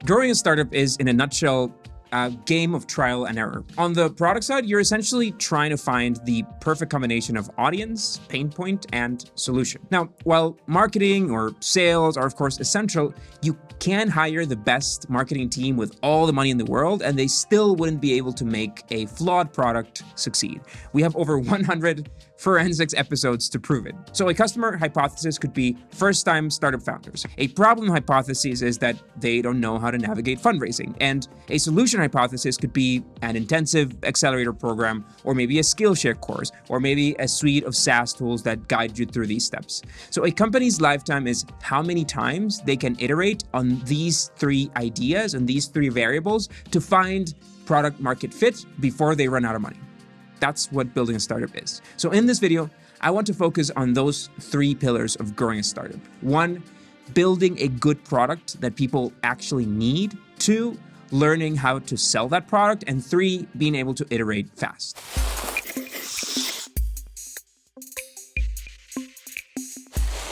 Growing a startup is, in a nutshell, a game of trial and error. On the product side, you're essentially trying to find the perfect combination of audience, pain point, and solution. Now, while marketing or sales are of course essential, you can hire the best marketing team with all the money in the world, and they still wouldn't be able to make a flawed product succeed. We have over 100 forensics episodes to prove it. So a customer hypothesis could be first-time startup founders. A problem hypothesis is that they don't know how to navigate fundraising. And a solution hypothesis could be an intensive accelerator program, or maybe a Skillshare course, or maybe a suite of SaaS tools that guide you through these steps. So a company's lifetime is how many times they can iterate on these three ideas and these three variables to find product market fit before they run out of money. That's what building a startup is. So in this video, I want to focus on those three pillars of growing a startup. 1, building a good product that people actually need. 2, learning how to sell that product. And 3, being able to iterate fast.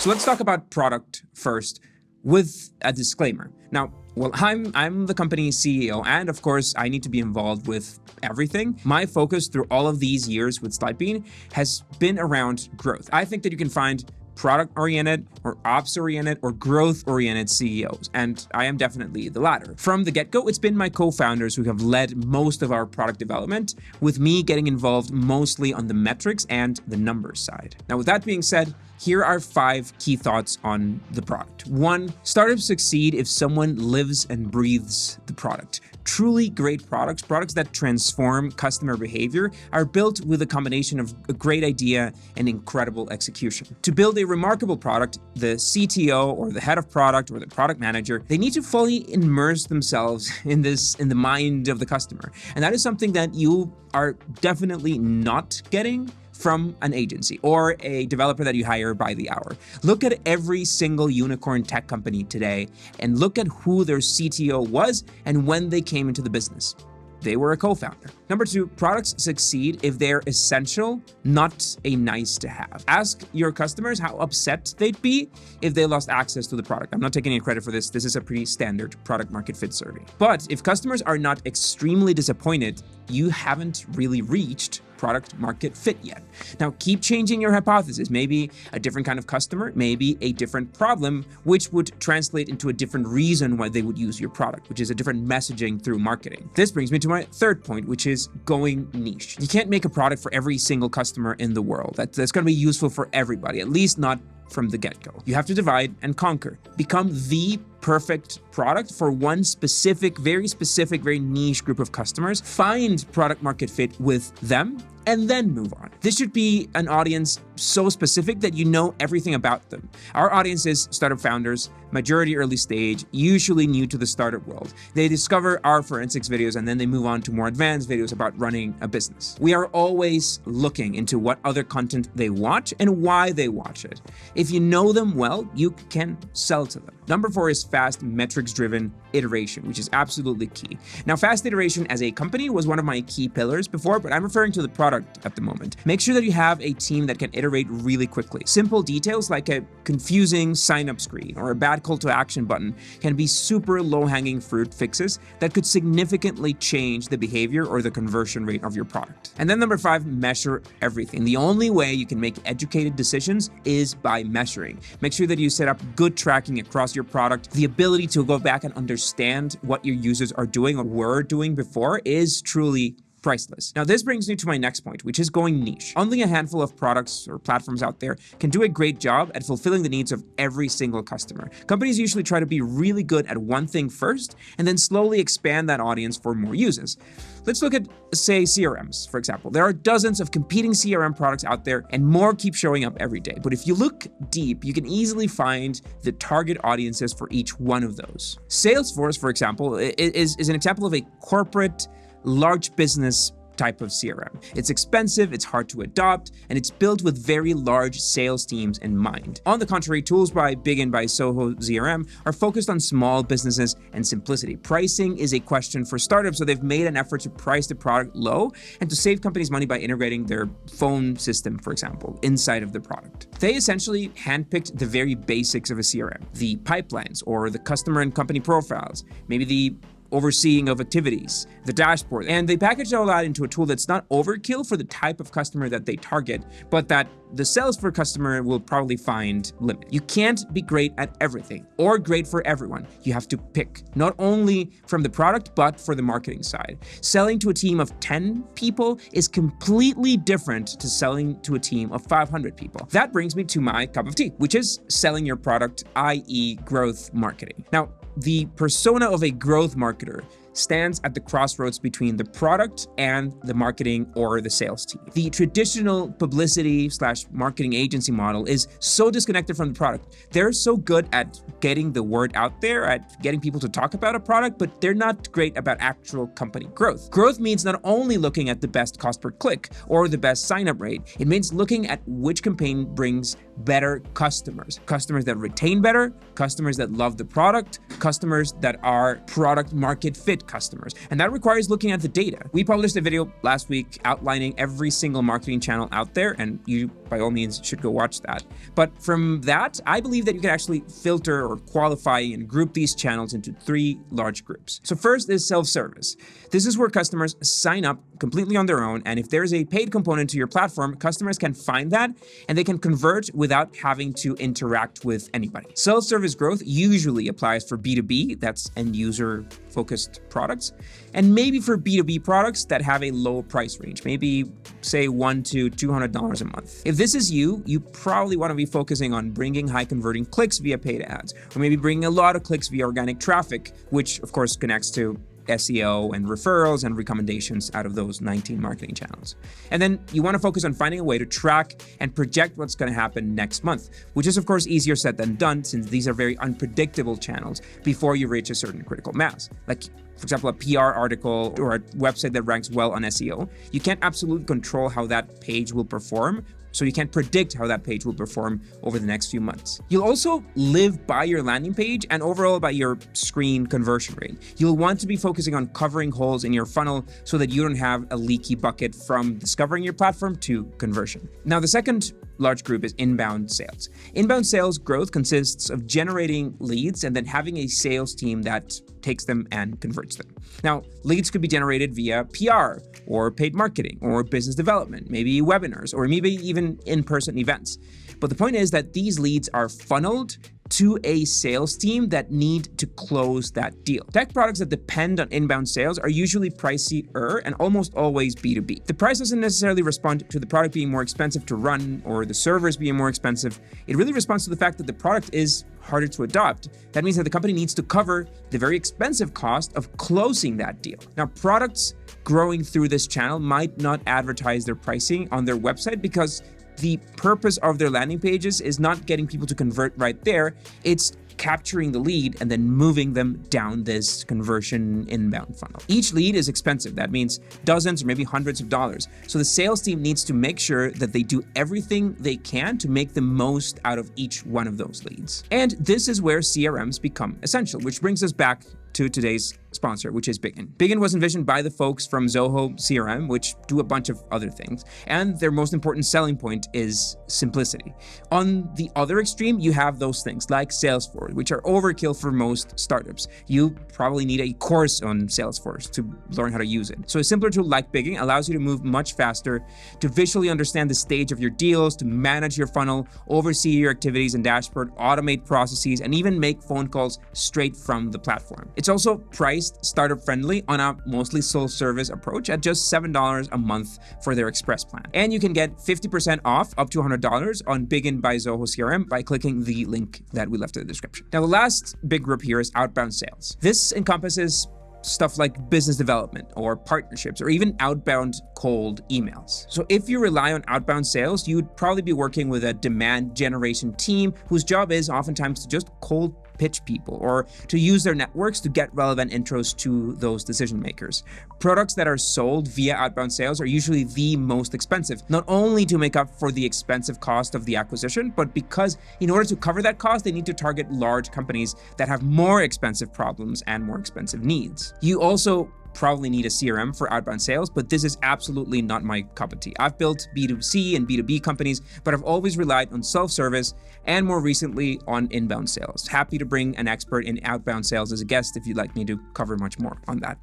So let's talk about product first with a disclaimer. Now, well, I'm the company's CEO, and of course, I need to be involved with everything. My focus through all of these years with Slidebean has been around growth. I think that you can find product-oriented or ops-oriented or growth-oriented CEOs, and I am definitely the latter. From the get-go, it's been my co-founders who have led most of our product development, with me getting involved mostly on the metrics and the numbers side. Now, with that being said, here are 5 key thoughts on the product. 1, startups succeed if someone lives and breathes the product. Truly great products that transform customer behavior, are built with a combination of a great idea and incredible execution. To build a remarkable product, the CTO or the head of product or the product manager, they need to fully immerse themselves in the mind of the customer. And that is something that you are definitely not getting from an agency or a developer that you hire by the hour. Look at every single unicorn tech company today and look at who their CTO was and when they came into the business. They were a co-founder. Number 2, products succeed if they're essential, not a nice to have. Ask your customers how upset they'd be if they lost access to the product. I'm not taking any credit for this. This is a pretty standard product market fit survey. But if customers are not extremely disappointed, you haven't really reached product market fit yet. Now, keep changing your hypothesis. Maybe a different kind of customer, maybe a different problem, which would translate into a different reason why they would use your product, which is a different messaging through marketing. This brings me to my 3rd point, which is going niche. You can't make a product for every single customer in the world. That's going to be useful for everybody, at least not from the get-go. You have to divide and conquer. Become the perfect product for one specific, very niche group of customers. Find product market fit with them and then move on. This should be an audience so specific that you know everything about them. Our audience is startup founders, majority early stage, usually new to the startup world. They discover our forensics videos and then they move on to more advanced videos about running a business. We are always looking into what other content they watch and why they watch it. If you know them well, you can sell to them. Number 4 is fast metrics-driven iteration, which is absolutely key. Now, fast iteration as a company was one of my key pillars before, but I'm referring to the product at the moment. Make sure that you have a team that can iterate really quickly. Simple details like a confusing sign-up screen or a bad call to action button can be super low-hanging fruit fixes that could significantly change the behavior or the conversion rate of your product. And then number 5, measure everything. The only way you can make educated decisions is by measuring. Make sure that you set up good tracking across your product. The ability to go back and understand what your users are doing or were doing before is truly priceless. Now, this brings me to my next point, which is going niche. Only a handful of products or platforms out there can do a great job at fulfilling the needs of every single customer. Companies usually try to be really good at one thing first and then slowly expand that audience for more users. Let's look at, say, CRMs, for example. There are dozens of competing CRM products out there and more keep showing up every day. But if you look deep, you can easily find the target audiences for each one of those. Salesforce, for example, is an example of a corporate large business type of CRM. It's expensive, it's hard to adopt, and it's built with very large sales teams in mind. On the contrary, tools by Bigin by Zoho CRM are focused on small businesses and simplicity. Pricing is a question for startups, so they've made an effort to price the product low and to save companies money by integrating their phone system, for example, inside of the product. They essentially handpicked the very basics of a CRM, the pipelines or the customer and company profiles, maybe the overseeing of activities, the dashboard, and they packaged all that into a tool that's not overkill for the type of customer that they target, but that the sales for customer will probably find limit. You can't be great at everything or great for everyone. You have to pick, not only from the product, but for the marketing side. Selling to a team of 10 people is completely different to selling to a team of 500 people. That brings me to my cup of tea, which is selling your product, i.e. growth marketing. Now, the persona of a growth marketer stands at the crossroads between the product and the marketing or the sales team. The traditional publicity/marketing agency model is so disconnected from the product. They're so good at getting the word out there, at getting people to talk about a product, but they're not great about actual company growth. Growth means not only looking at the best cost per click or the best sign-up rate, it means looking at which campaign brings better customers. Customers that retain better, customers that love the product, customers that are product market fit customers. And that requires looking at the data. We published a video last week outlining every single marketing channel out there, and you by all means should go watch that. But from that, I believe that you can actually filter or qualify and group these channels into 3 large groups. So first is self-service. This is where customers sign up completely on their own, and if there's a paid component to your platform, customers can find that and they can convert without having to interact with anybody. Self-service growth usually applies for B2B, that's end user focused products, and maybe for B2B products that have a low price range, maybe say $100 to $200 a month. If this is you, you probably want to be focusing on bringing high converting clicks via paid ads, or maybe bringing a lot of clicks via organic traffic, which of course connects to SEO and referrals and recommendations out of those 19 marketing channels. And then you want to focus on finding a way to track and project what's going to happen next month, which is of course easier said than done since these are very unpredictable channels before you reach a certain critical mass. Like, for example, a PR article or a website that ranks well on SEO. You can't absolutely control how that page will perform, so you can't predict how that page will perform over the next few months. You'll also live by your landing page and overall by your screen conversion rate. You'll want to be focusing on covering holes in your funnel so that you don't have a leaky bucket from discovering your platform to conversion. Now, the second large group is inbound sales. Inbound sales growth consists of generating leads and then having a sales team that takes them and converts them. Now, leads could be generated via PR or paid marketing or business development, maybe webinars, or maybe even in-person events. But the point is that these leads are funneled to a sales team that need to close that deal. Tech products that depend on inbound sales are usually pricier and almost always B2B. The price doesn't necessarily respond to the product being more expensive to run or the servers being more expensive. It really responds to the fact that the product is harder to adopt. That means that the company needs to cover the very expensive cost of closing that deal. Now, products growing through this channel might not advertise their pricing on their website because the purpose of their landing pages is not getting people to convert right there. It's capturing the lead and then moving them down this conversion inbound funnel. Each lead is expensive. That means dozens or maybe hundreds of dollars. So the sales team needs to make sure that they do everything they can to make the most out of each one of those leads. And this is where CRMs become essential, which brings us back to today's sponsor, which is Bigin. Bigin was envisioned by the folks from Zoho CRM, which do a bunch of other things, and their most important selling point is simplicity. On the other extreme, you have those things like Salesforce, which are overkill for most startups. You probably need a course on Salesforce to learn how to use it. So a simpler tool like Bigin allows you to move much faster, to visually understand the stage of your deals, to manage your funnel, oversee your activities and dashboard, automate processes, and even make phone calls straight from the platform. It's also priced startup friendly on a mostly self-service approach at just $7 a month for their Express plan. And you can get 50% off up to $100 on Bigin by Zoho CRM by clicking the link that we left in the description. Now, the last big group here is outbound sales. This encompasses stuff like business development or partnerships or even outbound cold emails. So if you rely on outbound sales, you'd probably be working with a demand generation team whose job is oftentimes to just cold pitch people or to use their networks to get relevant intros to those decision makers. Products that are sold via outbound sales are usually the most expensive, not only to make up for the expensive cost of the acquisition, but because in order to cover that cost, they need to target large companies that have more expensive problems and more expensive needs. You also probably need a CRM for outbound sales, but this is absolutely not my cup of tea. I've built B2C and B2B companies, but I've always relied on self-service and more recently on inbound sales. Happy to bring an expert in outbound sales as a guest if you'd like me to cover much more on that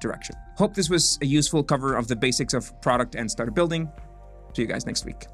direction. Hope this was a useful cover of the basics of product and startup building. See you guys next week.